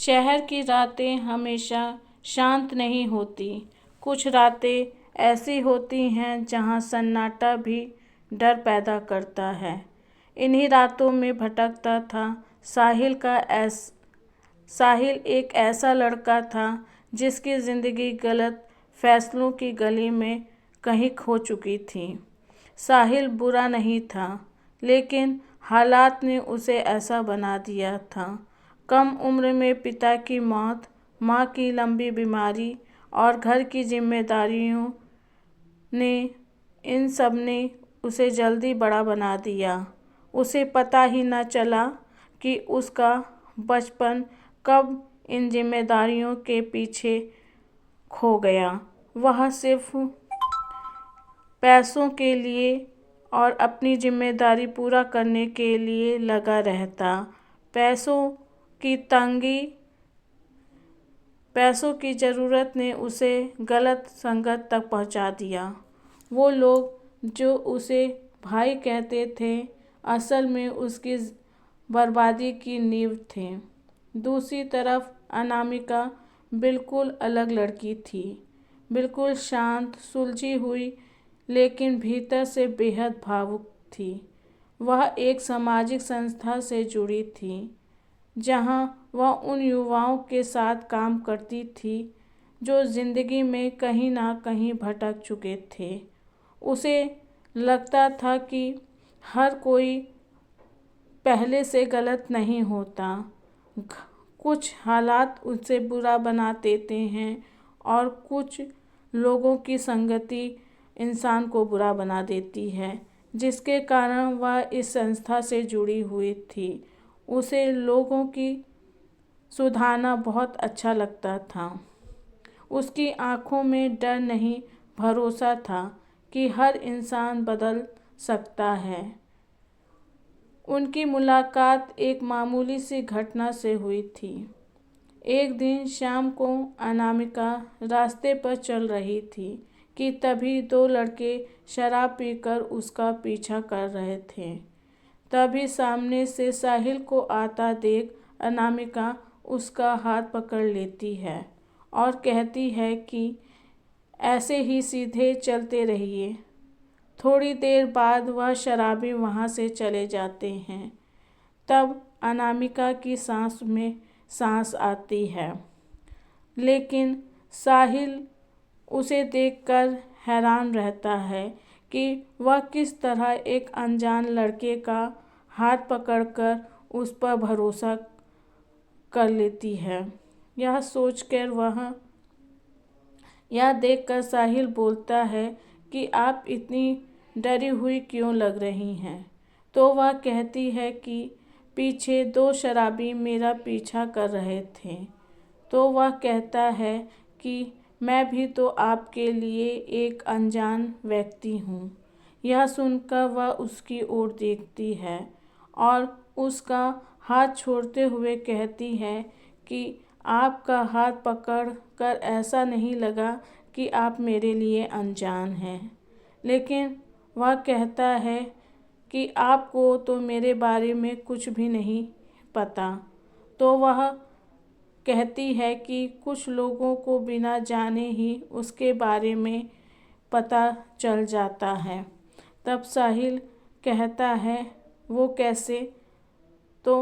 शहर की रातें हमेशा शांत नहीं होती। कुछ रातें ऐसी होती हैं जहां सन्नाटा भी डर पैदा करता है। इन्हीं रातों में भटकता था साहिल एक ऐसा लड़का था जिसकी ज़िंदगी गलत फैसलों की गली में कहीं खो चुकी थी। साहिल बुरा नहीं था, लेकिन हालात ने उसे ऐसा बना दिया था। कम उम्र में पिता की मौत, माँ की लंबी बीमारी और घर की जिम्मेदारियों ने इन सब ने उसे जल्दी बड़ा बना दिया। उसे पता ही न चला कि उसका बचपन कब इन जिम्मेदारियों के पीछे खो गया। वह सिर्फ पैसों के लिए और अपनी जिम्मेदारी पूरा करने के लिए लगा रहता। पैसों की तंगी, पैसों की ज़रूरत ने उसे गलत संगत तक पहुंचा दिया। वो लोग जो उसे भाई कहते थे, असल में उसकी बर्बादी की नींव थे। दूसरी तरफ अनामिका बिल्कुल अलग लड़की थी। बिल्कुल शांत, सुलझी हुई, लेकिन भीतर से बेहद भावुक थी। वह एक सामाजिक संस्था से जुड़ी थी, जहां वह उन युवाओं के साथ काम करती थी जो जिंदगी में कहीं ना कहीं भटक चुके थे। उसे लगता था कि हर कोई पहले से गलत नहीं होता। कुछ हालात उसे बुरा बना देते हैं और कुछ लोगों की संगति इंसान को बुरा बना देती है, जिसके कारण वह इस संस्था से जुड़ी हुई थी। उसे लोगों की सुधारना बहुत अच्छा लगता था। उसकी आंखों में डर नहीं, भरोसा था कि हर इंसान बदल सकता है। उनकी मुलाकात एक मामूली सी घटना से हुई थी। एक दिन शाम को अनामिका रास्ते पर चल रही थी कि तभी दो लड़के शराब पीकर उसका पीछा कर रहे थे। तभी सामने से साहिल को आता देख अनामिका उसका हाथ पकड़ लेती है और कहती है कि ऐसे ही सीधे चलते रहिए। थोड़ी देर बाद वह शराबी वहाँ से चले जाते हैं। तब अनामिका की सांस में सांस आती है, लेकिन साहिल उसे देखकर हैरान रहता है कि वह किस तरह एक अनजान लड़के का हाथ पकड़कर उस पर भरोसा कर लेती है। यह देखकर साहिल बोलता है कि आप इतनी डरी हुई क्यों लग रही हैं। तो वह कहती है कि पीछे दो शराबी मेरा पीछा कर रहे थे। तो वह कहता है कि मैं भी तो आपके लिए एक अनजान व्यक्ति हूँ। यह सुनकर वह उसकी ओर देखती है और उसका हाथ छोड़ते हुए कहती है कि आपका हाथ पकड़ कर ऐसा नहीं लगा कि आप मेरे लिए अनजान हैं। लेकिन वह कहता है कि आपको तो मेरे बारे में कुछ भी नहीं पता। तो वह कहती है कि कुछ लोगों को बिना जाने ही उसके बारे में पता चल जाता है। तब साहिल कहता है वो कैसे? तो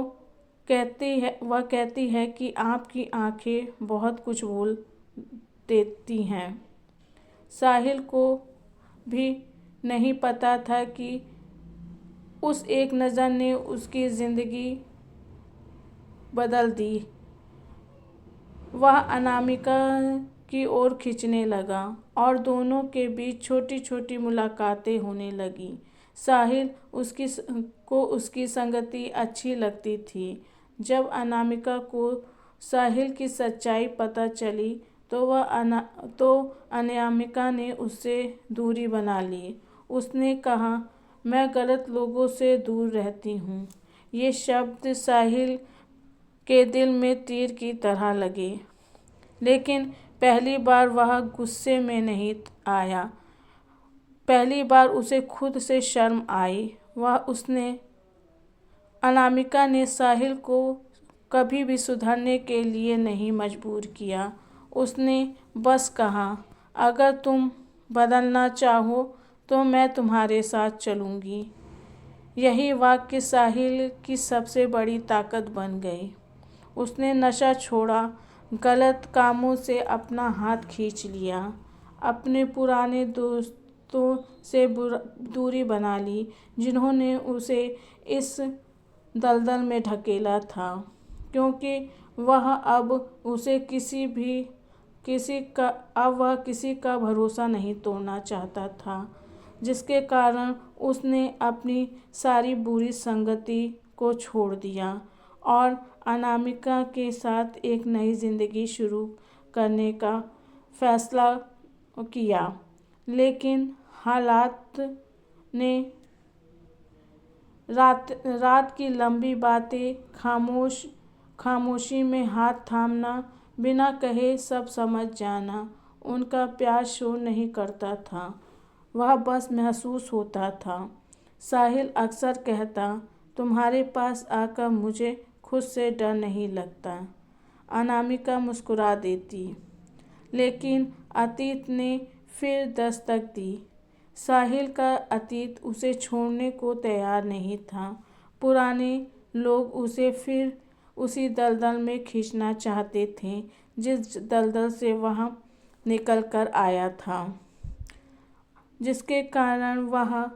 वह कहती है कि आपकी आंखें बहुत कुछ बोल देती हैं। साहिल को भी नहीं पता था कि उस एक नज़र ने उसकी ज़िंदगी बदल दी। वह अनामिका की ओर खींचने लगा और दोनों के बीच छोटी छोटी मुलाकातें होने लगी। साहिल को उसकी संगति अच्छी लगती थी। जब अनामिका को साहिल की सच्चाई पता चली तो अनामिका ने उससे दूरी बना ली। उसने कहा, मैं गलत लोगों से दूर रहती हूँ। ये शब्द साहिल के दिल में तीर की तरह लगे, लेकिन पहली बार वह गुस्से में नहीं आया। पहली बार उसे खुद से शर्म आई। अनामिका ने साहिल को कभी भी सुधरने के लिए नहीं मजबूर किया। उसने बस कहा, अगर तुम बदलना चाहो तो मैं तुम्हारे साथ चलूँगी। यही वाक्य साहिल की सबसे बड़ी ताकत बन गई। उसने नशा छोड़ा, गलत कामों से अपना हाथ खींच लिया, अपने पुराने दोस्तों से दूरी बना ली जिन्होंने उसे इस दलदल में ढकेला था, क्योंकि वह अब उसे किसी का भरोसा नहीं तोड़ना चाहता था, जिसके कारण उसने अपनी सारी बुरी संगति को छोड़ दिया और अनामिका के साथ एक नई ज़िंदगी शुरू करने का फैसला किया। लेकिन हालात ने रात की लंबी बातें, खामोशी में हाथ थामना, बिना कहे सब समझ जाना, उनका प्यार शोर नहीं करता था, वह बस महसूस होता था। साहिल अक्सर कहता, तुम्हारे पास आकर मुझे खुद से डर नहीं लगता। अनामिका मुस्कुरा देती, लेकिन अतीत ने फिर दस्तक दी। साहिल का अतीत उसे छोड़ने को तैयार नहीं था। पुराने लोग उसे फिर उसी दलदल में खींचना चाहते थे जिस दलदल से वह निकल कर आया था, जिसके कारण वह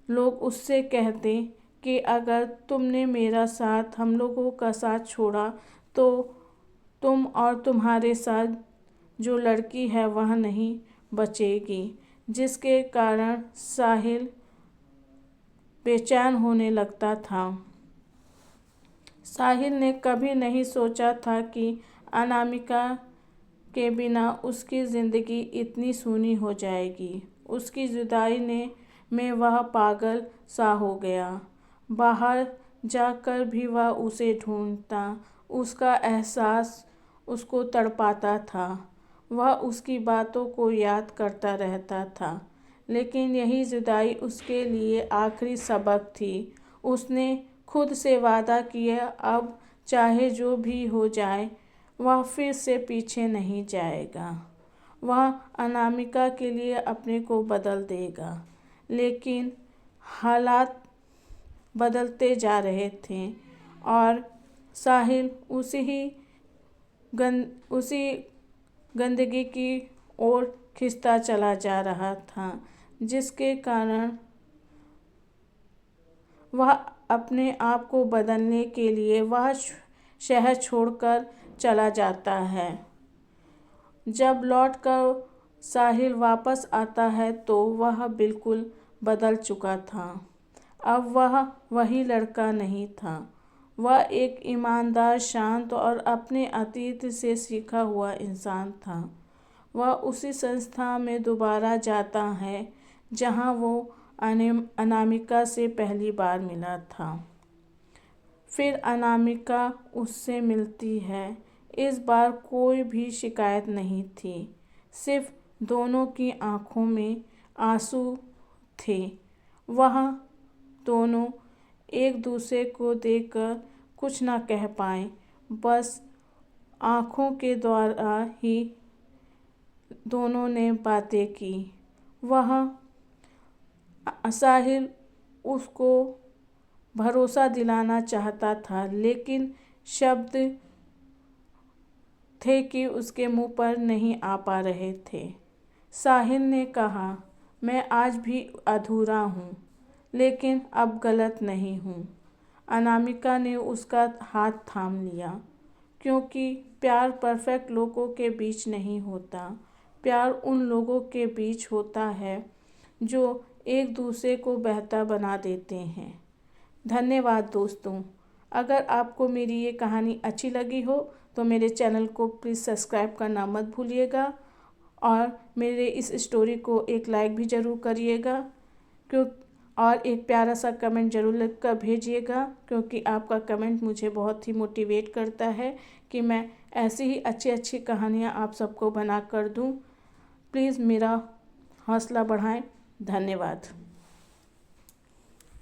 लोग उससे कहते कि अगर तुमने मेरा साथ, हम लोगों का साथ छोड़ा तो तुम और तुम्हारे साथ जो लड़की है वह नहीं बचेगी, जिसके कारण साहिल बेचैन होने लगता था। साहिल ने कभी नहीं सोचा था कि अनामिका के बिना उसकी ज़िंदगी इतनी सूनी हो जाएगी। उसकी जुदाई में वह पागल सा हो गया। बाहर जाकर भी वह उसे ढूंढता, उसका एहसास उसको तड़पाता था। वह उसकी बातों को याद करता रहता था, लेकिन यही जुदाई उसके लिए आखिरी सबक थी। उसने खुद से वादा किया, अब चाहे जो भी हो जाए वह फिर से पीछे नहीं जाएगा। वह अनामिका के लिए अपने को बदल देगा। लेकिन हालात बदलते जा रहे थे और साहिल उसी गंदगी की ओर खिंचता चला जा रहा था, जिसके कारण वह अपने आप को बदलने के लिए वह शहर छोड़कर चला जाता है। जब लौटकर साहिल वापस आता है तो वह बिल्कुल बदल चुका था। अब वह वही लड़का नहीं था। वह एक ईमानदार, शांत और अपने अतीत से सीखा हुआ इंसान था। वह उसी संस्था में दोबारा जाता है जहां वो अनामिका से पहली बार मिला था। फिर अनामिका उससे मिलती है। इस बार कोई भी शिकायत नहीं थी, सिर्फ दोनों की आंखों में आंसू थे। वह दोनों एक दूसरे को देखकर कुछ न कह पाए, बस आँखों के द्वारा ही दोनों ने बातें की। साहिल उसको भरोसा दिलाना चाहता था, लेकिन शब्द थे कि उसके मुंह पर नहीं आ पा रहे थे। साहिल ने कहा, मैं आज भी अधूरा हूँ, लेकिन अब गलत नहीं हूँ। अनामिका ने उसका हाथ थाम लिया, क्योंकि प्यार परफेक्ट लोगों के बीच नहीं होता। प्यार उन लोगों के बीच होता है जो एक दूसरे को बेहतर बना देते हैं। धन्यवाद दोस्तों। अगर आपको मेरी ये कहानी अच्छी लगी हो तो मेरे चैनल को प्लीज़ सब्सक्राइब करना मत भूलिएगा और मेरे इस स्टोरी को एक लाइक भी ज़रूर करिएगा, और एक प्यारा सा कमेंट ज़रूर लिख कर भेजिएगा, क्योंकि आपका कमेंट मुझे बहुत ही मोटिवेट करता है कि मैं ऐसी ही अच्छी अच्छी कहानियाँ आप सबको बना कर दूँ। प्लीज़ मेरा हौसला बढ़ाएं। धन्यवाद।